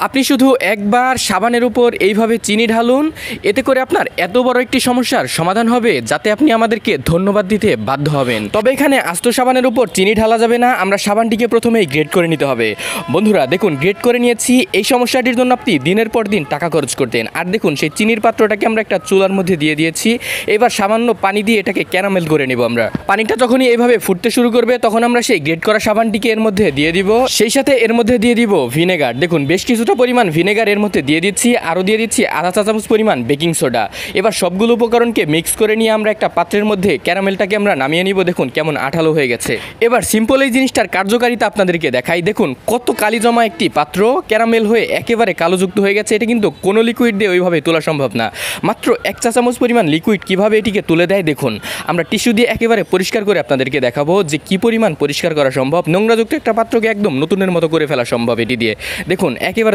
আপনি শুধু একবার সাবানের উপর এইভাবে চিনি ঢালুন, এতে করে আপনার এত বড় একটি সমস্যার সমাধান হবে যাতে আপনি আমাদেরকে ধন্যবাদ দিতে বাধ্য হবেন। তবে এখানে আস্ত সাবানের উপর চিনি ঢালা যাবে না, আমরা সাবানটিকে প্রথমেই গ্রেড করে নিতে হবে। বন্ধুরা দেখুন, গ্রেড করে নিয়েছি। এই সমস্যাটির জন্য আপনি দিনের পর দিন টাকা খরচ করতেন। আর দেখুন, সেই চিনির পাত্রটাকে আমরা একটা চুলার মধ্যে দিয়ে দিয়েছি। এবার সামান্য পানি দিয়ে এটাকে ক্যারামেল করে নিব আমরা। পানিটা যখনই এইভাবে ফুটতে শুরু করবে তখন আমরা সেই গ্রেড করা সাবানটিকে এর মধ্যে দিয়ে দিব। সেই সাথে এর মধ্যে দিয়ে দিব ভিনেগার। দেখুন, বেশ কিছুটা পরিমাণ ভিনেগার এর মধ্যে দিয়ে দিচ্ছি। আরও দিয়ে দিচ্ছি আধা চা চামচ পরিমাণ বেকিং সোডা। এবার সবগুলো উপকরণকে মিক্স করে নিয়ে আমরা একটা পাত্রের মধ্যে ক্যারামেলটাকে আমরা নামিয়ে নিব। দেখুন কেমন আঠালো হয়ে গেছে। এবার সিম্পল এই জিনিসটার কার্যকারিতা আপনাদেরকে দেখাই। দেখুন কত কালি জমা একটি পাত্র ক্যারামেল হয়ে একেবারে কালোযুক্ত হয়ে গেছে। এটা কিন্তু কোনো লিকুইড দিয়ে ওইভাবে তোলা সম্ভব না। মাত্র 1 চা চামচ পরিমাণ লিকুইড কীভাবে এটিকে তুলে দেয় দেখুন। আমরা টিস্যু দিয়ে একেবারে পরিষ্কার করে আপনাদেরকে দেখাবো যে কী পরিমাণ পরিষ্কার করা সম্ভব। নোংরাযুক্ত একটা পাত্রকে একদম নতুনের মতো করে ফেলা সম্ভব এটি দিয়ে। দেখুন একেবারে